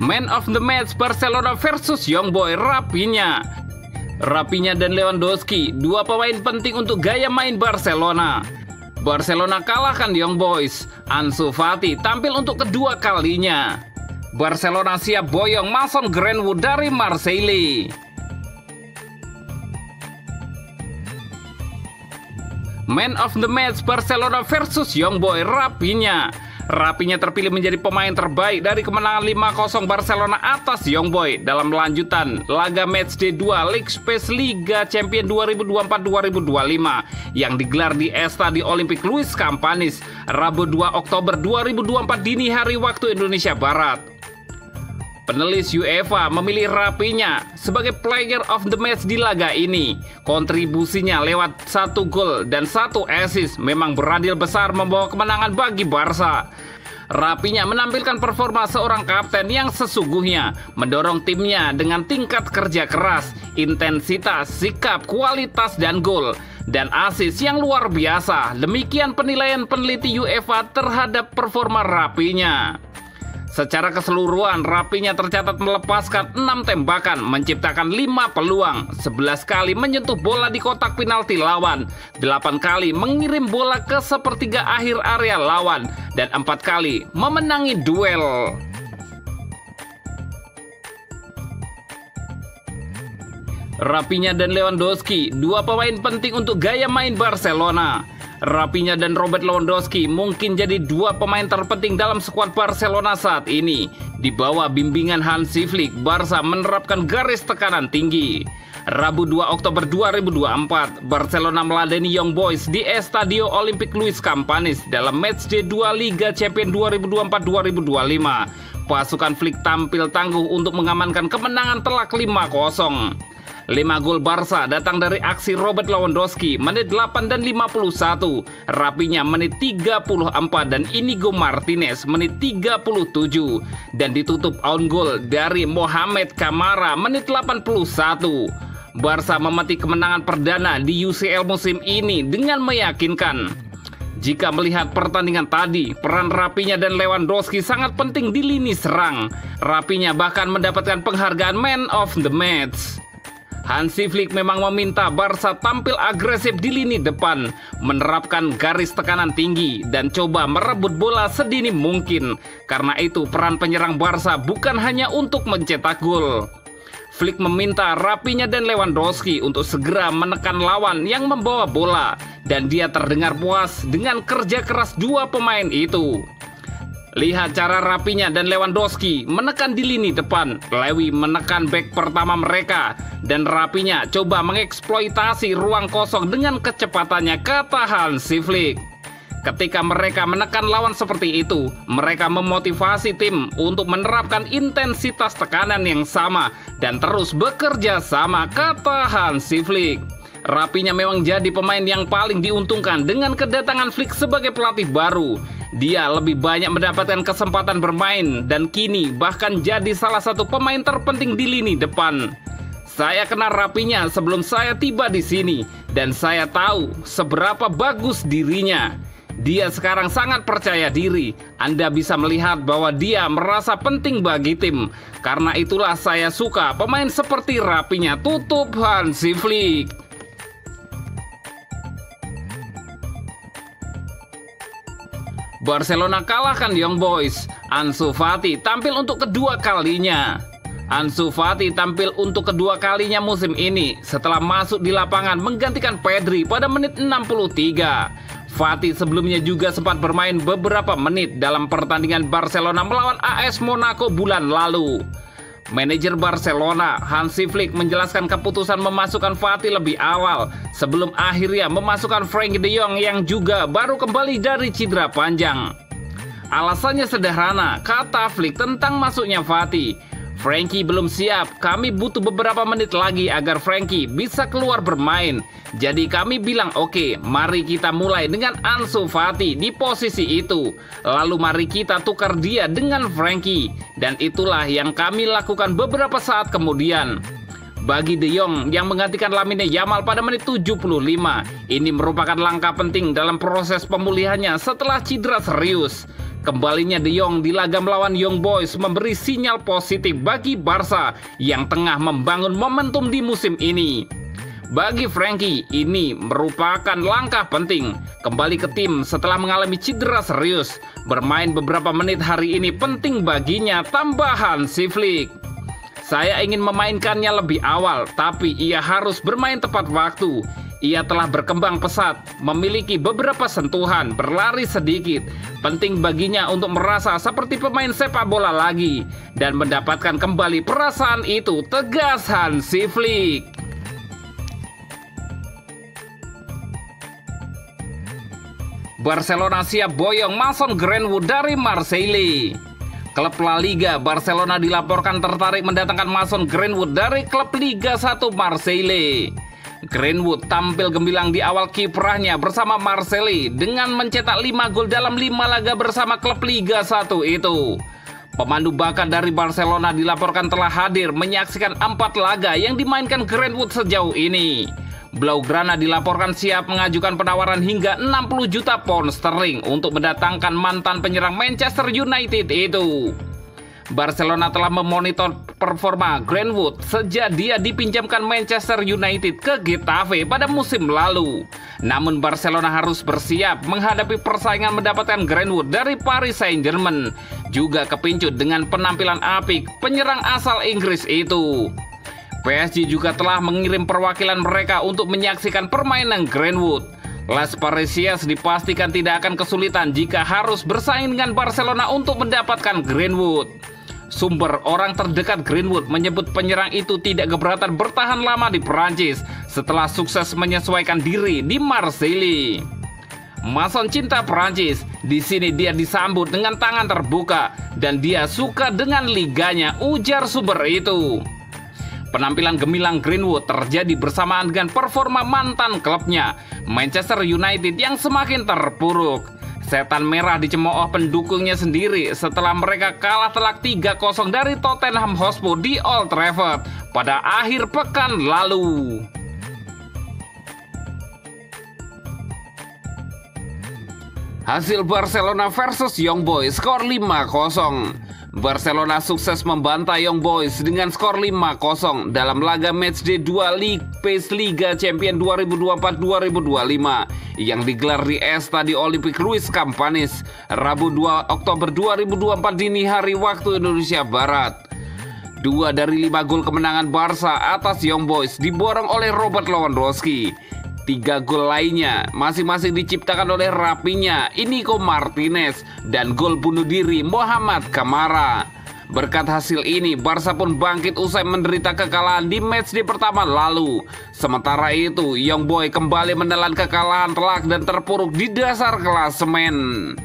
Man of the match Barcelona versus Young Boy Rafinha. Rafinha dan Lewandowski, dua pemain penting untuk gaya main Barcelona. Barcelona kalahkan Young Boys. Ansu Fati tampil untuk kedua kalinya. Barcelona siap boyong Mason Greenwood dari Marseille. Man of the match Barcelona versus Young Boy Rafinha. Rafinha terpilih menjadi pemain terbaik dari kemenangan 5-0 Barcelona atas Young Boy dalam lanjutan laga matchday 2 League Space Liga Champions 2024-2025 yang digelar di Estadio Olympique Luis Companys Rabu 2 Oktober 2024 dini hari waktu Indonesia Barat. Penulis UEFA memilih Rafinha sebagai player of the match di laga ini. Kontribusinya lewat 1 gol dan 1 assist memang berandil besar membawa kemenangan bagi Barca. Rafinha menampilkan performa seorang kapten yang sesungguhnya, mendorong timnya dengan tingkat kerja keras, intensitas, sikap, kualitas, dan gol, dan assist yang luar biasa. Demikian penilaian peneliti UEFA terhadap performa Rafinha. Secara keseluruhan, Rafinha tercatat melepaskan 6 tembakan, menciptakan 5 peluang, 11 kali menyentuh bola di kotak penalti lawan, 8 kali mengirim bola ke sepertiga akhir area lawan, dan 4 kali memenangi duel. Rafinha dan Lewandowski, dua pemain penting untuk gaya main Barcelona. Rafinha dan Robert Lewandowski mungkin jadi dua pemain terpenting dalam skuad Barcelona saat ini. Di bawah bimbingan Hansi Flick, Barca menerapkan garis tekanan tinggi. Rabu 2 Oktober 2024, Barcelona meladeni Young Boys di Estadio Olympique Luis Companys dalam matchday 2 Liga Champions 2024-2025. Pasukan Flick tampil tangguh untuk mengamankan kemenangan telak 5-0. 5 gol Barca datang dari aksi Robert Lewandowski menit 8 dan 51, Rafinha menit 34 dan Inigo Martinez menit 37, dan ditutup own goal dari Mohamed Kamara menit 81. Barca memetik kemenangan perdana di UCL musim ini dengan meyakinkan. Jika melihat pertandingan tadi, peran Rafinha dan Lewandowski sangat penting di lini serang. Rafinha bahkan mendapatkan penghargaan Man of the Match. Hansi Flick memang meminta Barca tampil agresif di lini depan, menerapkan garis tekanan tinggi, dan coba merebut bola sedini mungkin. Karena itu peran penyerang Barca bukan hanya untuk mencetak gol. Flick meminta Rafinha dan Lewandowski untuk segera menekan lawan yang membawa bola, dan dia terdengar puas dengan kerja keras dua pemain itu. Lihat cara Rafinha dan Lewandowski menekan di lini depan. Lewi menekan bek pertama mereka, dan Rafinha coba mengeksploitasi ruang kosong dengan kecepatannya, kata Hansi Flick. Ketika mereka menekan lawan seperti itu, mereka memotivasi tim untuk menerapkan intensitas tekanan yang sama dan terus bekerja sama, kata Hansi Flick. Rafinha memang jadi pemain yang paling diuntungkan dengan kedatangan Flick sebagai pelatih baru. Dia lebih banyak mendapatkan kesempatan bermain dan kini bahkan jadi salah satu pemain terpenting di lini depan. Saya kenal Rafinha sebelum saya tiba di sini dan saya tahu seberapa bagus dirinya. Dia sekarang sangat percaya diri. Anda bisa melihat bahwa dia merasa penting bagi tim. Karena itulah saya suka pemain seperti Rafinha, tutup Hansi Flick. Barcelona kalahkan Young Boys. Ansu Fati tampil untuk kedua kalinya. Ansu Fati tampil untuk kedua kalinya musim ini setelah masuk di lapangan menggantikan Pedri pada menit 63. Fati sebelumnya juga sempat bermain beberapa menit dalam pertandingan Barcelona melawan AS Monaco bulan lalu. Manajer Barcelona, Hansi Flick, menjelaskan keputusan memasukkan Fati lebih awal sebelum akhirnya memasukkan Frenkie de Jong yang juga baru kembali dari cedera panjang. Alasannya sederhana, kata Flick tentang masuknya Fati. Frenkie belum siap, kami butuh beberapa menit lagi agar Frenkie bisa keluar bermain. Jadi kami bilang oke, mari kita mulai dengan Ansu Fati di posisi itu. Lalu mari kita tukar dia dengan Frenkie. Dan itulah yang kami lakukan beberapa saat kemudian. bagi De Jong yang menggantikan Lamine Yamal pada menit 75. Ini merupakan langkah penting dalam proses pemulihannya setelah cedera serius. Kembalinya De Jong di laga melawan Young Boys memberi sinyal positif bagi Barca yang tengah membangun momentum di musim ini. Bagi Frankie, ini merupakan langkah penting kembali ke tim setelah mengalami cedera serius. Bermain beberapa menit hari ini penting baginya, tambahan si Flick. Saya ingin memainkannya lebih awal, tapi ia harus bermain tepat waktu. Ia telah berkembang pesat, memiliki beberapa sentuhan, berlari sedikit. Penting baginya untuk merasa seperti pemain sepak bola lagi dan mendapatkan kembali perasaan itu, tegas Hansi Flick. Barcelona siap boyong Mason Greenwood dari Marseille. Klub La Liga Barcelona dilaporkan tertarik mendatangkan Mason Greenwood dari klub Liga 1 Marseille. Greenwood tampil gemilang di awal kiprahnya bersama Marseille dengan mencetak 5 gol dalam 5 laga bersama klub Liga 1 itu. Pemandu bakat dari Barcelona dilaporkan telah hadir menyaksikan 4 laga yang dimainkan Greenwood sejauh ini. Blaugrana dilaporkan siap mengajukan penawaran hingga 60 juta pound sterling untuk mendatangkan mantan penyerang Manchester United itu. Barcelona telah memonitor performa Greenwood sejak dia dipinjamkan Manchester United ke Getafe pada musim lalu. Namun Barcelona harus bersiap menghadapi persaingan mendapatkan Greenwood dari Paris Saint-Germain, juga kepincut dengan penampilan apik penyerang asal Inggris itu. PSG juga telah mengirim perwakilan mereka untuk menyaksikan permainan Greenwood. Las Parisias dipastikan tidak akan kesulitan jika harus bersaing dengan Barcelona untuk mendapatkan Greenwood. Sumber orang terdekat Greenwood menyebut penyerang itu tidak keberatan bertahan lama di Perancis setelah sukses menyesuaikan diri di Marseille. Mason cinta Perancis, di sini dia disambut dengan tangan terbuka dan dia suka dengan liganya, ujar sumber itu. Penampilan gemilang Greenwood terjadi bersamaan dengan performa mantan klubnya, Manchester United, yang semakin terpuruk. Setan merah dicemooh pendukungnya sendiri setelah mereka kalah telak 3-0 dari Tottenham Hotspur di Old Trafford pada akhir pekan lalu. Hasil Barcelona versus Young Boys, skor 5-0. Barcelona sukses membantai Young Boys dengan skor 5-0 dalam laga matchday 2 League Pace Liga Champion 2024-2025 yang digelar di Estadio Olympic Luis Campanis, Rabu 2 Oktober 2024 dini hari waktu Indonesia Barat. 2 dari 5 gol kemenangan Barca atas Young Boys diborong oleh Robert Lewandowski. 3 gol lainnya masing-masing diciptakan oleh Rafinha, Inigo Martinez, dan gol bunuh diri Mohamed Kamara. Berkat hasil ini, Barca pun bangkit usai menderita kekalahan di matchday pertama lalu. Sementara itu, Young Boy kembali menelan kekalahan telak dan terpuruk di dasar klasemen.